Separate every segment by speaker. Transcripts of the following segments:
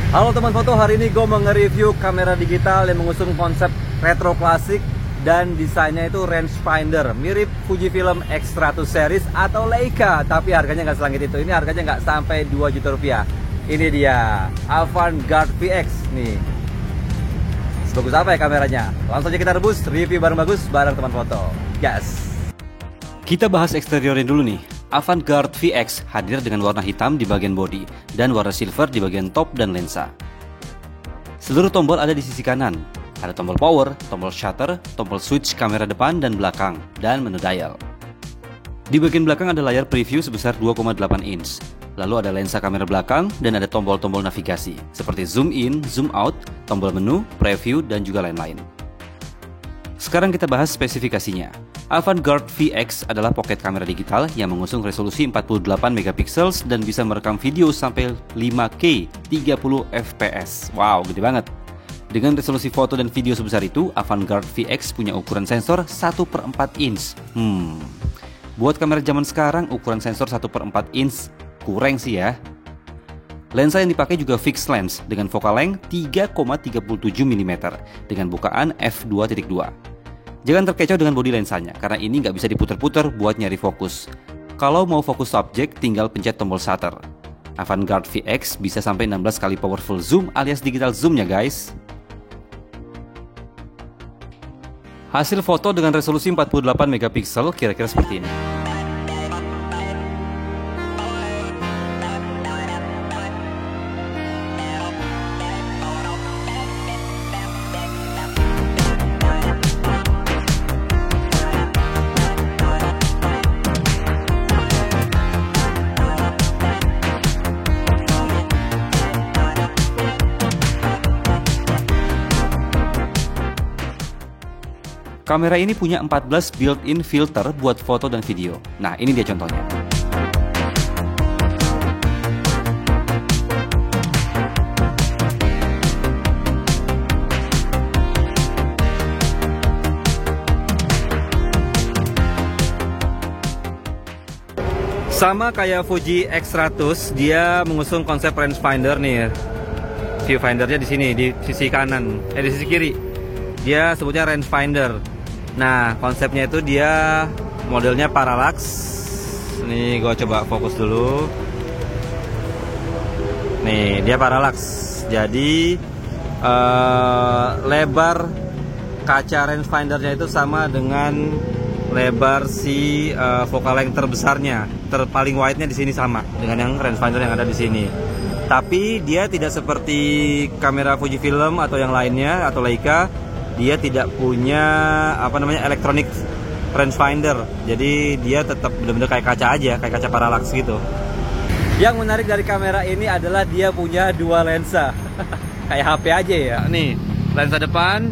Speaker 1: Halo teman foto, hari ini gue mau nge-review kamera digital yang mengusung konsep retro klasik dan desainnya itu rangefinder, mirip Fujifilm X100 series atau Leica, tapi harganya nggak selangit itu. Ini harganya nggak sampai 2 juta rupiah. Ini dia Avantgarde VX nih. Sebagus apa ya kameranya? Langsung aja kita rebus review bareng bagus bareng teman foto. Gas. Kita bahas eksteriornya dulu nih. Avantgarde VX hadir dengan warna hitam di bagian bodi dan warna silver di bagian top dan lensa. Seluruh tombol ada di sisi kanan. Ada tombol power, tombol shutter, tombol switch kamera depan dan belakang, dan menu dial. Di bagian belakang ada layar preview sebesar 2,8 inch. Lalu ada lensa kamera belakang dan ada tombol-tombol navigasi seperti zoom in, zoom out, tombol menu, preview, dan juga lain-lain. Sekarang kita bahas spesifikasinya. Avantgarde VX adalah pocket kamera digital yang mengusung resolusi 48 megapiksel dan bisa merekam video sampai 5K 30 fps. Wow, gede banget. Dengan resolusi foto dan video sebesar itu, Avantgarde VX punya ukuran sensor 1/4 inch. Buat kamera zaman sekarang, ukuran sensor 1/4 inch kurang sih ya. Lensa yang dipakai juga fixed lens dengan focal length 3,37 mm dengan bukaan f2.2. Jangan terkecoh dengan bodi lensanya, karena ini nggak bisa diputer-puter buat nyari fokus. Kalau mau fokus subjek, tinggal pencet tombol shutter. Avantgarde VX bisa sampai 16 kali powerful zoom alias digital zoom ya guys. Hasil foto dengan resolusi 48 megapiksel kira-kira seperti ini. Kamera ini punya 14 built-in filter buat foto dan video. Nah, ini dia contohnya. Sama kayak Fuji X100, dia mengusung konsep rangefinder nih. Viewfindernya di sini, di sisi kanan, di sisi kiri. Dia sebutnya rangefinder. Nah, konsepnya itu dia modelnya parallax. Nih, gue coba fokus dulu. Nih, dia parallax. Jadi lebar kaca rangefindernya itu sama dengan lebar si focal length terbesarnya. Paling wide-nya di sini sama dengan yang rangefinder yang ada di sini. Tapi dia tidak seperti kamera Fujifilm atau yang lainnya atau Leica. Dia tidak punya electronic rangefinder, jadi dia tetap benar-benar kayak kaca aja, kayak kaca parallax gitu. Yang menarik dari kamera ini adalah dia punya dua lensa, kayak HP aja ya. Nih, lensa depan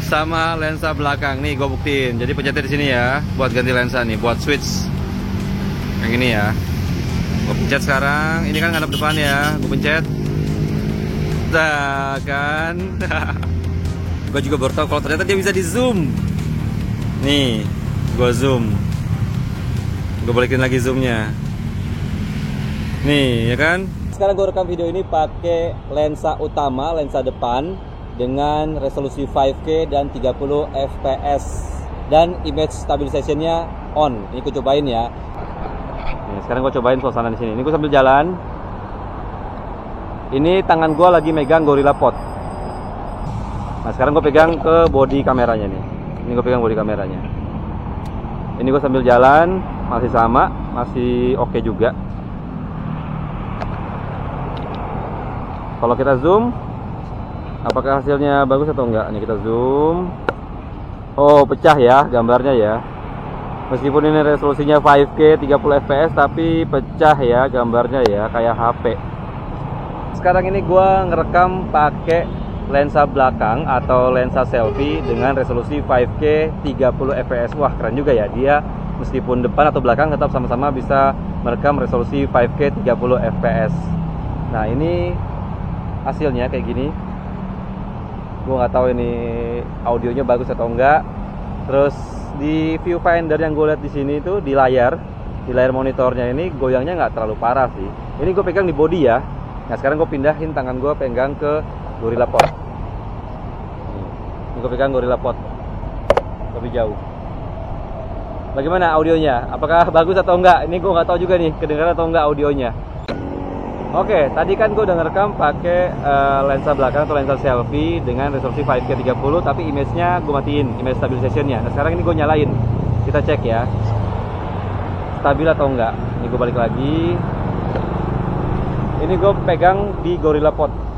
Speaker 1: sama lensa belakang. Nih, gue buktiin. Jadi pencetnya di sini ya, buat ganti lensa nih, buat switch. Yang ini ya. Gue pencet sekarang. Ini kan ngadep depan ya. Gue pencet. Dah kan. Gue juga baru tahu kalau ternyata dia bisa di zoom. Nih, gue zoom. Gue balikin lagi zoomnya. Nih, ya kan? Sekarang gue rekam video ini pakai lensa utama, lensa depan dengan resolusi 5K dan 30 fps dan image stabilization-nya on. Ini gue cobain ya. Nih, sekarang gue cobain suasana di sini. Ini gue sambil jalan. Ini tangan gue lagi megang Gorilla Pod. Nah, sekarang gue pegang ke bodi kameranya nih. Ini gue pegang bodi kameranya. Ini gue sambil jalan, masih sama, masih oke juga. Kalau kita zoom, apakah hasilnya bagus atau enggak? Nih kita zoom. Oh, pecah ya gambarnya ya. Meskipun ini resolusinya 5K 30 fps, tapi pecah ya gambarnya ya, kayak HP. Sekarang ini gue ngerekam pakai lensa belakang atau lensa selfie dengan resolusi 5K 30 fps. Wah, keren juga ya. Dia meskipun depan atau belakang tetap sama-sama bisa merekam resolusi 5K 30 fps. Nah, ini hasilnya kayak gini. Gue nggak tahu ini audionya bagus atau enggak. Terus di viewfinder yang gue lihat di sini itu di layar monitornya ini goyangnya nggak terlalu parah sih. Ini gue pegang di body ya. Nah sekarang gue pindahin tangan gue pegang ke GorillaPod. Gue pegang GorillaPod lebih jauh. Bagaimana audionya? Apakah bagus atau enggak? Ini gue nggak tahu juga nih, kedengaran atau enggak audionya. Oke, tadi kan gue udah ngerekam pakai lensa belakang atau lensa selfie dengan resolusi 5K 30, tapi image-nya gue matiin, image stabilization-nya. Nah sekarang ini gue nyalain, kita cek ya, stabil atau enggak. Ini gue balik lagi. Ini gue pegang di GorillaPod.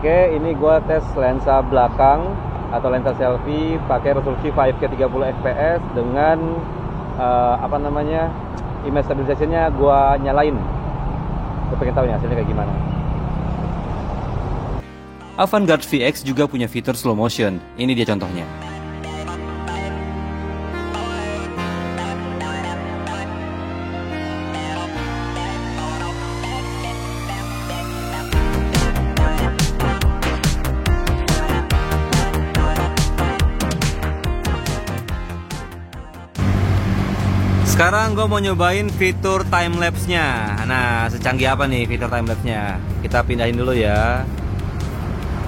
Speaker 1: Oke, ini gua tes lensa belakang atau lensa selfie pakai resolusi 5K 30 fps dengan image stabilization-nya gua nyalain. Gua pengen tahu nih hasilnya kayak gimana. Avantgarde VX juga punya fitur slow motion. Ini dia contohnya. Sekarang gue mau nyobain fitur timelapse-nya. Nah, secanggih apa nih fitur timelapse-nya? Kita pindahin dulu ya.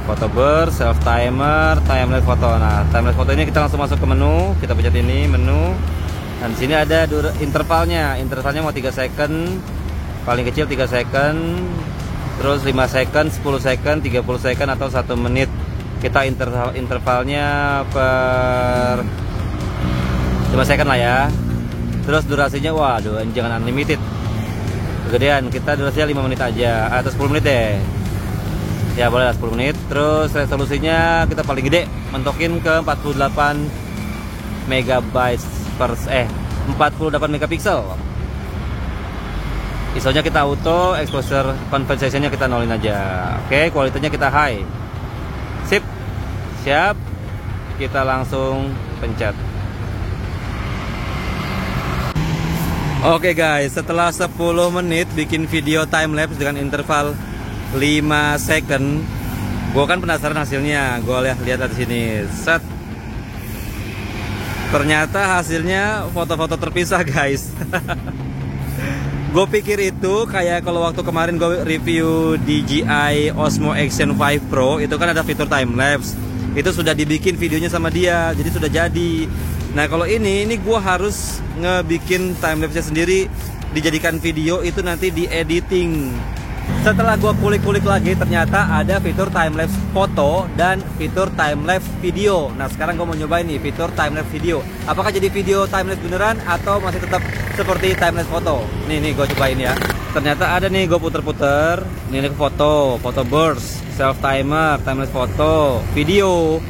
Speaker 1: Photo burst, self timer, timelapse foto. Nah, timelapse foto ini kita langsung masuk ke menu. Kita pencet ini, menu. Dan sini ada intervalnya. Intervalnya mau 3 second. Paling kecil 3 second. Terus 5 second, 10 second, 30 second atau 1 menit. Kita intervalnya per 5 second lah ya. Terus durasinya, waduh, jangan unlimited, kegedean. Kita durasinya 5 menit aja, atau 10 menit deh. Ya boleh lah 10 menit. Terus resolusinya kita paling gede, mentokin ke 48 megabytes per 48 megapiksel. ISO-nya kita auto, exposure compensation-nya kita nolin aja. Oke, kualitasnya kita high. Sip, siap. Kita langsung pencet. Oke guys, setelah 10 menit bikin video timelapse dengan interval 5 second, gue kan penasaran hasilnya. Gue lihat di sini. Set. Ternyata hasilnya foto-foto terpisah guys. Gue pikir itu kayak kalau waktu kemarin gue review DJI Osmo Action 5 Pro, itu kan ada fitur timelapse. Itu sudah dibikin videonya sama dia, jadi sudah jadi. Nah kalau ini gue harus ngebikin timelapse-nya sendiri, dijadikan video, itu nanti di editing. Setelah gue kulik-kulik lagi, ternyata ada fitur timelapse foto dan fitur timelapse video. Nah sekarang gue mau nyobain nih fitur timelapse video. Apakah jadi video timelapse beneran atau masih tetap seperti timelapse foto? Nih gue cobain ya. Ternyata ada nih, gue puter-puter. Ini foto burst, self timer, timelapse foto, video,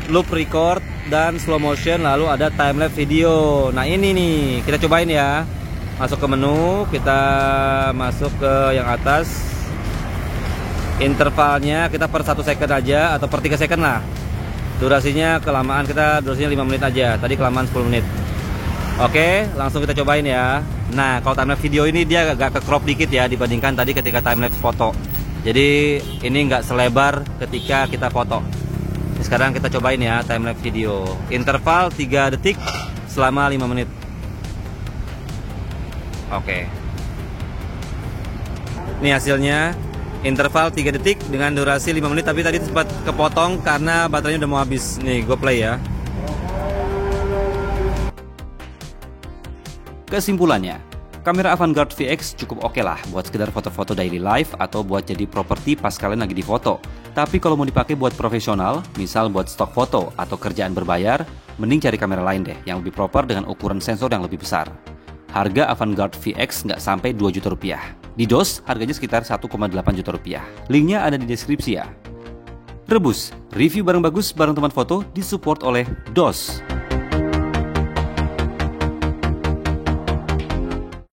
Speaker 1: loop record, dan slow motion, lalu ada timelapse video. Nah ini nih, kita cobain ya. Masuk ke menu, kita masuk ke yang atas. Intervalnya kita per 1 second aja, atau per 3 second lah. Durasinya kelamaan, kita durasinya 5 menit aja. Tadi kelamaan 10 menit. Oke, langsung kita cobain ya. Nah kalau timelapse video ini dia agak ke crop dikit ya, dibandingkan tadi ketika timelapse foto. Jadi ini nggak selebar ketika kita foto. Sekarang kita cobain ya timelapse video. Interval 3 detik selama 5 menit. Oke. Ini hasilnya. Interval 3 detik dengan durasi 5 menit, tapi tadi sempat kepotong karena baterainya udah mau habis. Nih, gue play ya. Kesimpulannya, kamera Avantgarde VX cukup oke lah buat sekedar foto-foto daily life atau buat jadi properti pas kalian lagi di foto. Tapi kalau mau dipakai buat profesional, misal buat stok foto atau kerjaan berbayar, mending cari kamera lain deh yang lebih proper dengan ukuran sensor yang lebih besar. Harga Avantgarde VX nggak sampai 2 juta rupiah. Di DOS harganya sekitar 1,8 juta rupiah. Linknya ada di deskripsi ya. Rebus, review barang bagus bareng teman foto disupport oleh DOS.